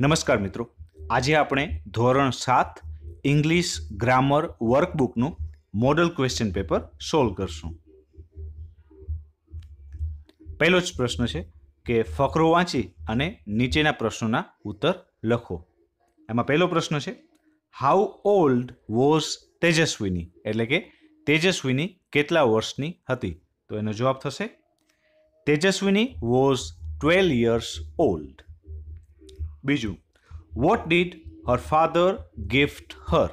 નમસ્કાર મિત્રો, આજે આપણે ધોરણ 7 ઇંગ્લિશ ગ્રામર વર્કબુકનું મોડલ ક્વેશ્ચન પેપર સોલ્વ કરશું. પહેલો જ પ્રશ્ન છે કે ફકરો વાંચી અને નીચેના પ્રશ્નોના ઉત્તર લખો. એમાં પહેલો પ્રશ્ન છે, હાઉ ઓલ્ડ વોઝ તેજસ્વીની, એટલે કે તેજસ્વીની કેટલા વર્ષની હતી? તો એનો જવાબ થશે તેજસ્વીની વોઝ 12 years old. બીજું, what did her father gift her,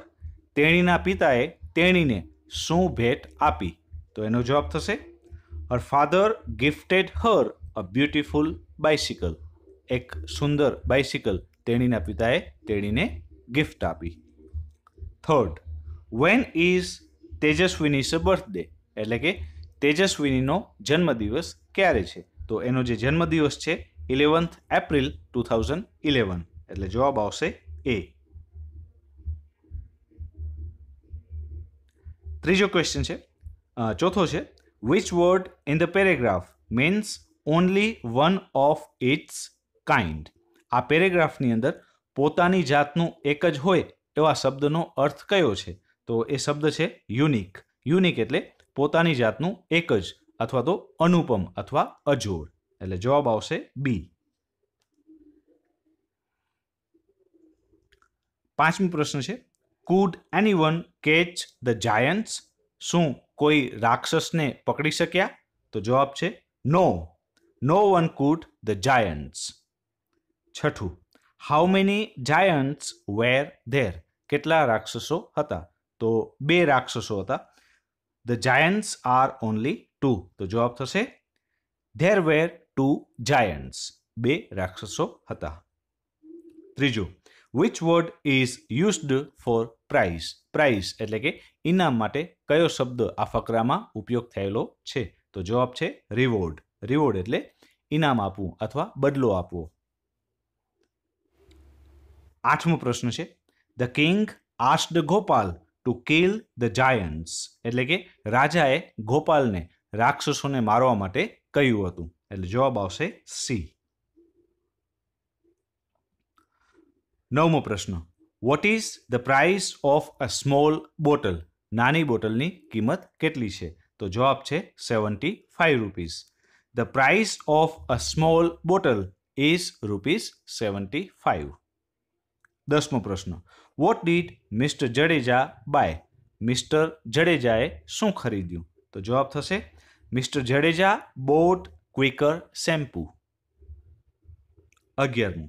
તેણીના પિતાએ તેણીને શું ભેટ આપી? તો એનો જવાબ થશે her father gifted her a beautiful bicycle, એક સુંદર બાઇસિકલ તેણીના પિતાએ તેણીને ગિફ્ટ આપી. Third, when is Tejaswini's birthday, એટલે કે તેજસ્વીનીનો જન્મદિવસ ક્યારે છે? તો એનો જે જન્મદિવસ છે 11th એપ્રિલ 2011, એટલે જવાબ આવશે એ. ત્રીજો ક્વેશ્ચન છે, ચોથો છે, which word in the paragraph means only one of its kind, આ પેરેગ્રાફની અંદર પોતાની જાતનું એક જ હોય એવા શબ્દનો અર્થ કયો છે? તો એ શબ્દ છે યુનિક. યુનિક એટલે પોતાની જાતનું એક જ, અથવા તો અનુપમ અથવા અજોડ, એટલે જવાબ આવશે બી. પાંચમો પ્રશ્ન છે, could anyone catch the giants, શું કોઈ રાક્ષસને પકડી શક્યા? તો જવાબ છે no, no one could the giants. છઠ્ઠું, how many giants were there, કેટલા રાક્ષસો હતા? તો 2 રાક્ષસો હતા. ધ જાયન્ટ્સ આર ઓનલી 2, તો જવાબ થશે ધેર વેર 2 જાયન્ટ્સ, 2 રાક્ષસો હતા. ત્રીજું, which word is used for prize, prize એટલે કે ઇનામ માટે કયો શબ્દ આ ફકરામાં ઉપયોગ થયેલો છે? તો જવાબ છે રિવોર્ડ. રિવોર્ડ એટલે ઇનામ આપવું અથવા બદલો આપવો. આઠમો પ્રશ્ન છે, the king asked Gopal two kill the Giants, એટલે કે રાજાએ ગોપાલને રાક્ષસોને મારવા માટે કહ્યું હતું, એટલે જવાબ આવશે સી. નવમો પ્રશ્ન, what is the price of a small bottle, નાની બોટલની કિંમત કેટલી છે? તો જવાબ છે 75 rupees. The price of a small bottle is ₹75. 10મો પ્રશ્ન, what did mister Jadeja buy, mister જડેજાએ શું ખરીદ્યું? તો જવાબ થશે mister Jadeja bought quicker shampoo. 11મું,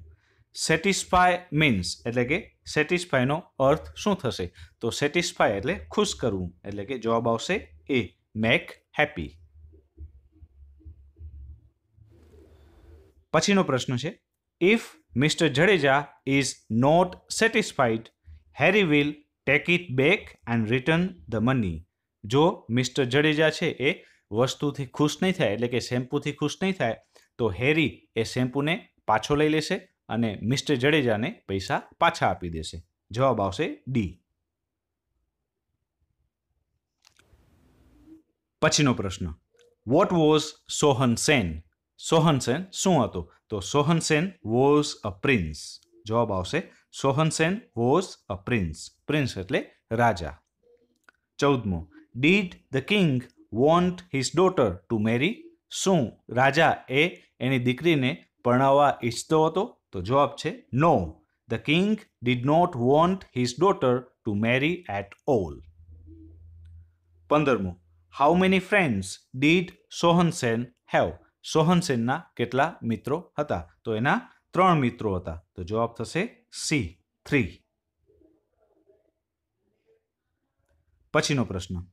સેટિસ્ફાય મીન્સ, એટલે કે સેટિસ્ફાયનો અર્થ શું થશે? તો સેટિસ્ફાય એટલે ખુશ કરવું, એટલે કે જવાબ આવશે એ, મેક હેપી. પછીનો પ્રશ્ન છે, if mister Jadeja is not satisfied, Harry will take it back and return the money, જો મિસ્ટર જડેજા છે એ વસ્તુથી ખુશ નહીં થાય, એટલે કે શેમ્પૂથી ખુશ નહીં થાય, તો હેરી એ શેમ્પૂને પાછો લઈ લેશે અને મિસ્ટર જડેજાને પૈસા પાછા આપી દેશે. જવાબ આવશે ડી. પછીનો પ્રશ્ન, વોટ વોઝ સોહન સેન, સોહન સેન શું હતો? તો Sohan Sen was a prince, જવાબ આવશે Sohan Sen was a prince, prince એટલે રાજા. 14મો, did the king want his daughter to marry, શું રાજા એ એની દીકરીને પરણાવવા ઈચ્છતો હતો? તો જવાબ છે no, the king did not want his daughter to marry at all. 15મું, how many friends did Sohan Sen have, Sohan સેનના કેટલા મિત્રો હતા? તો એના 3 મિત્રો હતા, તો જવાબ થશે સી, 3. પછીનો પ્રશ્ન,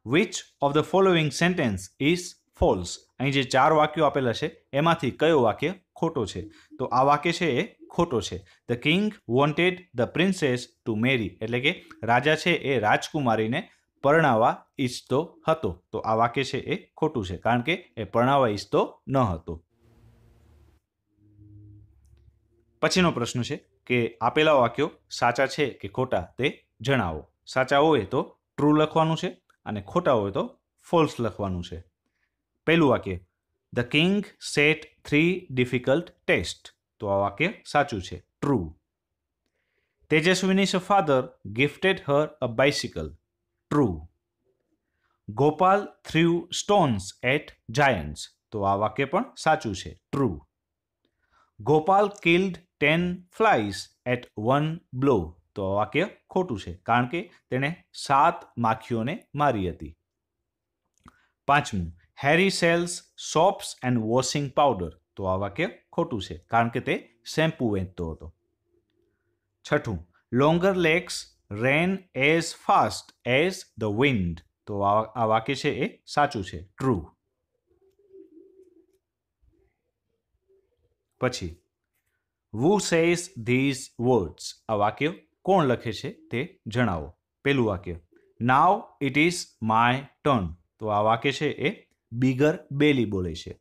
which of the following sentence is false, અહીં જે 4 વાક્યો આપેલા છે એમાંથી કયો વાક્ય ખોટો છે? તો આ વાક્ય છે એ ખોટો છે. The king wanted the princess to marry, એટલે કે રાજા છે એ રાજકુમારીને પરણાવવા ઈચ્છતો હતો, તો આ વાક્ય છે એ ખોટું છે, કારણ કે એ પરણાવવા ઈચ્છતો ન હતો. પછીનો પ્રશ્ન છે કે આપેલા વાક્યો સાચા છે કે ખોટા તે જણાવો. સાચા હોય તો ટ્રુ લખવાનું છે અને ખોટા હોય તો ફોલ્સ લખવાનું છે. પહેલું વાક્ય, the king set 3 difficult test, તો આ વાક્ય સાચું છે, true. Tejaswini's father gifted her a bicycle. True. Gopal threw stones at giants. તો આ વાક્ય પણ સાચું છે. True. Gopal killed 10 flies at one blow. તો આ વાક્ય ખોટું છે કારણ કે તેણે 7 માખીઓને મારી હતી. પાંચમું, Hari sells soaps and washing powder. તો આ વાક્ય ખોટું છે કારણ કે તે શેમ્પૂ વેચતો હતો. છઠ્ઠું, longer legs rain as fast as the wind. તો આ વાક્ય છે એ સાચું છે. ટ્રુ. પછી who says these words. આ વાક્ય કોણ લખે છે તે જણાવો. પેલું વાક્ય, now it is my turn. તો આ વાક્ય છે એ બિગર બેલી બોલે છે.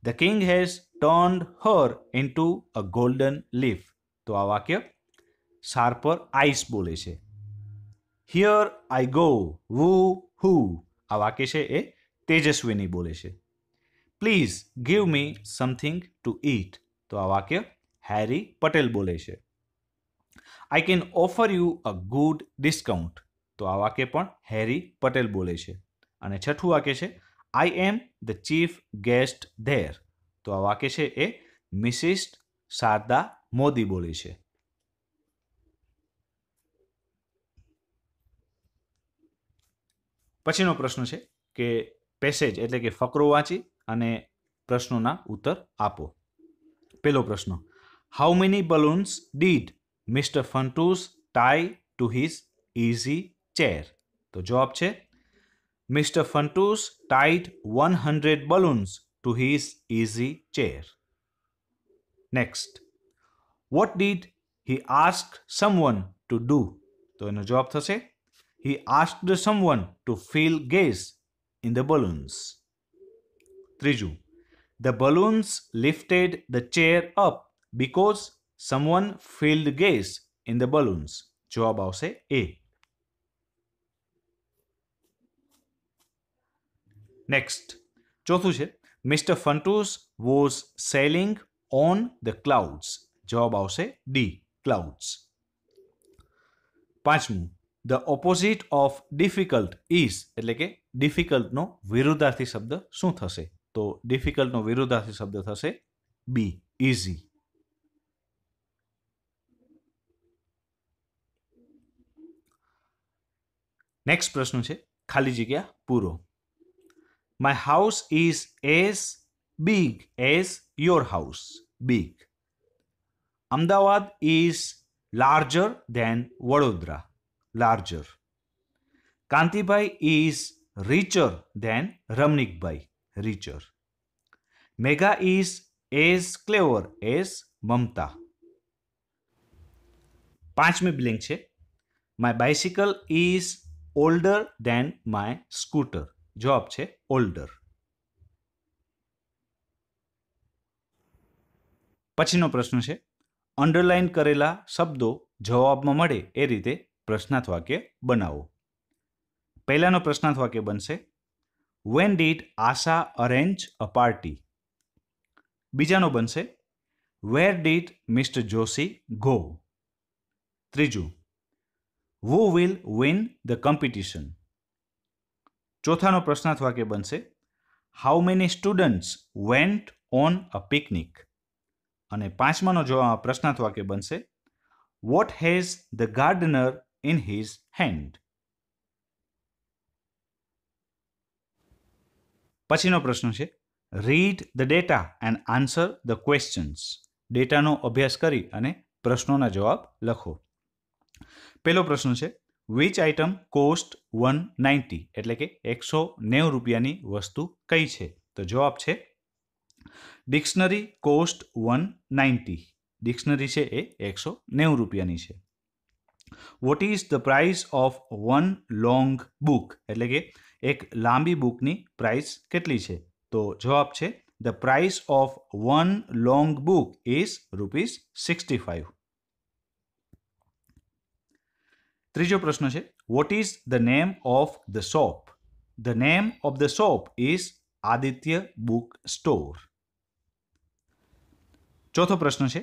The king has turned her into a golden leaf. તો આ વાક્ય શાર્પર આઈસ બોલે છે. Here I go, woo who. આ વાક્ય છે એ તેજસ્વીની બોલે છે. Please give me something to eat. તો આ વાક્ય હેરી પટેલ બોલે છે. I can offer you a good discount. તો આ વાક્ય પણ હેરી પટેલ બોલે છે. અને છઠ્ઠું વાક્ય છે I am the chief guest there. તો આ વાક્ય છે એ મિસિસ શારદા મોદી બોલે છે. પછીનો પ્રશ્ન છે કે પેસેજ એટલે કે ફકરો વાંચી અને પ્રશ્નોના ઉત્તર આપો. પેલો પ્રશ્ન, how many balloons did mister Funtoos tie to his easy chair. તો જવાબ છે mister Funtoos tied 100 balloons to his easy chair. Next, what did he ask someone to do? તો એનો જવાબ થશે he asked someone to fill gas in the balloons. ત્રીજું, the balloons lifted the chair up because someone filled gas in the balloons. જવાબ આવશે A. Next, ચોથું છે mister Funtoos was sailing on the clouds. જવાબ આવશે D, clouds. પાંચમું, the opposite of difficult is એટલે કે ડિફિકલ્ટનો વિરુદ્ધાર્થી શબ્દ શું થશે? તો ડિફિકલ્ટનો વિરુદ્ધાર્થી શબ્દ થશે બી, ઇઝી. નેક્સ્ટ પ્રશ્ન છે ખાલી જગ્યા પૂરો. My house is as big as your house. Big. Ahmedabad is larger than Vadodara. Larger. Kantibai is richer than Ramnikbhai. Richer. Megha is as clever as Mamta. પાંચમી બ્લેન્ક છે My bicycle is older than my scooter. જવાબ છે older. પછીનો પ્રશ્ન છે underline કરેલા શબ્દો જવાબમાં મળે એ રીતે પ્રશ્નાર્થ વાક્ય બનાવો. પહેલાનો પ્રશ્નાર્થ વાક્ય બનશે When did Asha arrange a party? બીજાનો બનશે Where did Mr. Joshi go? ત્રીજું Who will win the competition? ચોથાનો પ્રશ્નાર્થ વાક્ય બનશે How many students went on a picnic? અને પાંચમાનો પ્રશ્નાર્થ વાક્ય બનશે What has the gardener in his hand? પછીનો પ્રશ્ન છે Read the data and answer the questions. ડેટાનો અભ્યાસ કરી અને પ્રશ્નોના જવાબ લખો. પહેલો પ્રશ્ન છે Which item cost 190? એટલે કે 190 રૂપિયાની વસ્તુ કઈ છે? તો જવાબ છે ડિક્શનરી કોસ્ટ 190. ડિક્શનરી છે એ 190 રૂપિયાની છે. What is the price of one long book? એટલે કે એક લાંબી બુકની પ્રાઇસ કેટલી છે? તો જવાબ છે the price of one long book is ₹65. ત્રીજો પ્રશ્ન છે what is the name of the shop? The name of the shop is Aditya book store. ચોથો પ્રશ્ન છે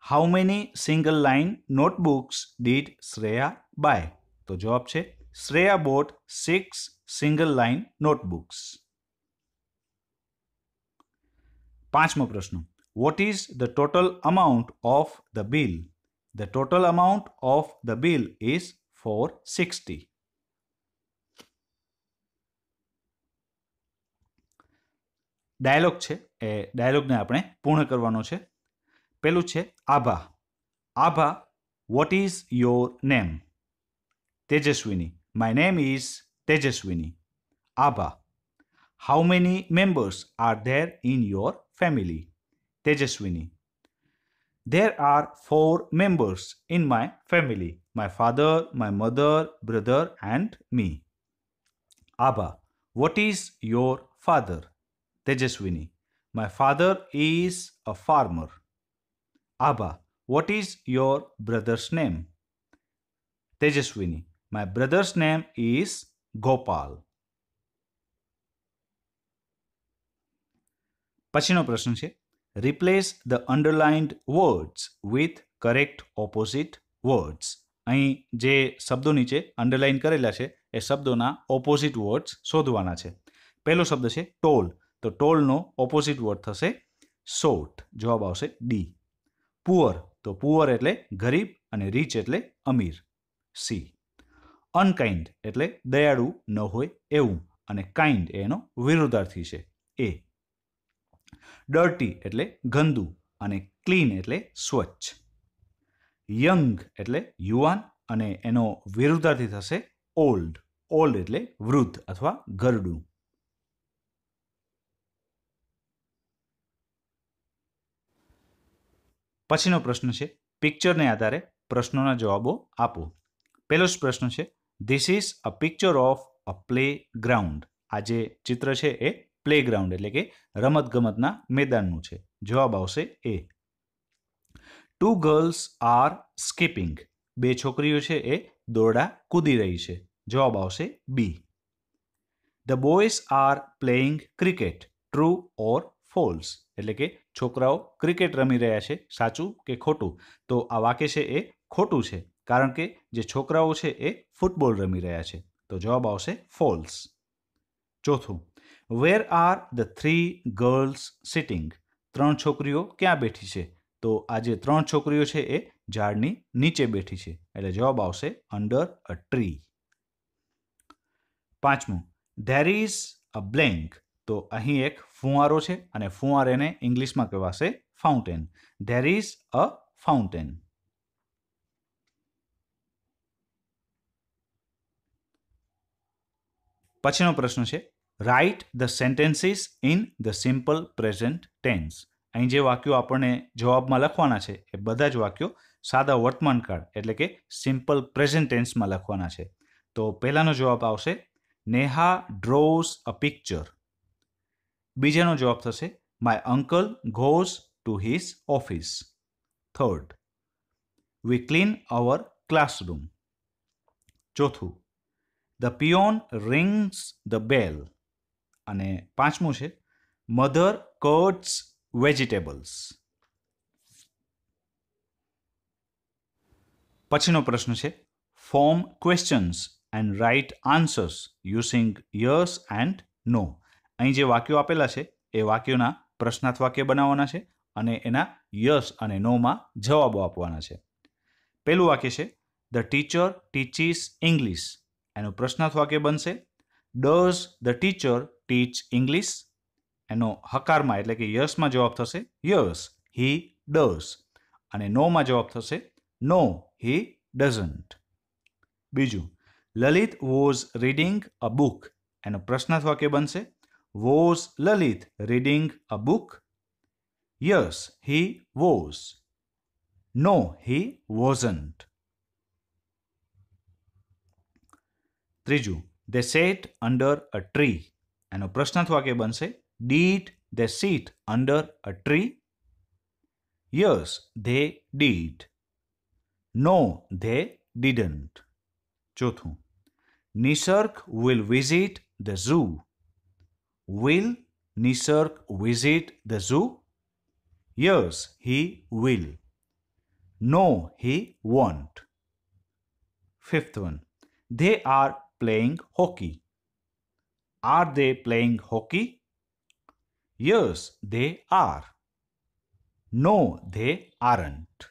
how many single line notebooks did Shreya buy? તો જવાબ છે Shreya bought 6 single line notebooks. પાંચમો પ્રશ્ન. What is the total amount of the bill? The total amount of the bill is 460. Dialog છે એ ડાયલોગને આપણે પૂર્ણ કરવાનો છે. પેલું છે Abha. Abha, what is your name? Tejaswini, my name is Tejaswini. Abha, how many members are there in your family? Tejaswini, there are 4 members in my family. My father, my mother, brother and me. Abha, what is your father? Tejaswini, my father is a farmer. Abha, what is your brother's name? Tejaswini, my brother's name is Gopal. પછીનો પ્રશ્ન છે, replace the underlined words with correct opposite words. અહીં જે શબ્દો નીચે underline કરેલા છે એ શબ્દોના ઓપોઝિટ વર્ડ્સ શોધવાના છે. પહેલો શબ્દ છે ટોલ. તો ટોલનો ઓપોઝિટ વર્ડ થશે શોર્ટ. જવાબ આવશે ડી. પુઅર, તો પુઅર એટલે ગરીબ અને રીચ એટલે અમીર, સી. અનકાઇન્ડ એટલે દયાળુ ન હોય એવું અને કાઇન્ડ એનો વિરુદ્ધાર્થી છે, એ. ડર્ટી એટલે ગંદુ અને ક્લીન એટલે સ્વચ્છ. યંગ એટલે યુવાન અને એનો વિરુદ્ધાર્થી થશે ઓલ્ડ. ઓલ્ડ એટલે વૃદ્ધ અથવા ગરડું. પછીનો પ્રશ્ન છે, પિક્ચરને આધારે પ્રશ્નોના જવાબો આપો. પહેલો જ પ્રશ્ન છે, this is a picture of a play ground. આ જે ચિત્ર છે એ પ્લે ગ્રાઉન્ડ એટલે કે રમતગમતના મેદાનનું છે. જવાબ આવશે એ. 2 girls are skipping. 2 છોકરીઓ છે એ દોરડા કૂદી રહી છે. જવાબ આવશે બી. The boys are playing cricket. True or false? એટલે કે છોકરાઓ ક્રિકેટ રમી રહ્યા છે, સાચું કે ખોટું? તો આ વાક્ય છે એ ખોટું છે, કારણ કે જે છોકરાઓ છે એ ફૂટબોલ રમી રહ્યા છે. તો જવાબ આવશે ફોલ્સ. ચોથું, where are the 3 girls sitting? 3 છોકરીઓ ક્યાં બેઠી છે? તો આ જે 3 છોકરીઓ છે એ ઝાડની નીચે બેઠી છે, એટલે જવાબ આવશે અંડર અ ટ્રી. પાંચમું, ધેર ઇઝ અ બ્લેન્ક. તો અહીં એક ફુવારો છે અને ફુવારાને ઇંગ્લિશમાં કહેવાશે fountain. There is a fountain. પછીનો પ્રશ્ન છે, write the sentences in the simple present tense. અહીં જે વાક્યો આપણને જવાબમાં લખવાના છે એ બધા જ વાક્યો સાદા વર્તમાનકાળ એટલે કે સિમ્પલ પ્રેઝન્ટ ટેન્સમાં લખવાના છે. તો પહેલાનો જવાબ આવશે નેહા ડ્રોઝ અ પિક્ચર. બીજાનો જવાબ થશે my uncle goes to his office. Third, we clean our classroom. ચોથું, the peon rings the bell. અને પાંચમું છે મધર કટ્સ વેજીટેબલ્સ. પછીનો પ્રશ્ન છે, form questions and write answers using yes and no. અહીં જે વાક્યો આપેલા છે એ વાક્યોના પ્રશ્નાર્થ વાક્ય બનાવવાના છે અને એના યસ અને નોમાં જવાબો આપવાના છે. પહેલું વાક્ય છે, ધ ટીચર ટીચીસ ઇંગ્લિશ. એનું પ્રશ્નાર્થ વાક્ય બનશે does the teacher teach English. એનો હકારમાં એટલે કે યસમાં જવાબ થશે યસ હી ડઝ. અને નોમાં જવાબ થશે નો હી ડઝન્ટ. બીજું, Lalit was reading a book. એનો પ્રશ્નાર્થ વાક્ય બનશે was Lalit reading a book? Yes he was. No he wasn't. ત્રીજું, they sat under a tree. એનો પ્રશ્નાર્થ વાક્ય બનશે did they sit under a tree? Yes, they did. No, they didn't. ચોથું, નિસર્ગ will visit the zoo. Will Nisarga visit the zoo? Yes, he will. No, he won't. Fifth one. They are playing hockey. Are they playing hockey? Yes, they are. No, they aren't.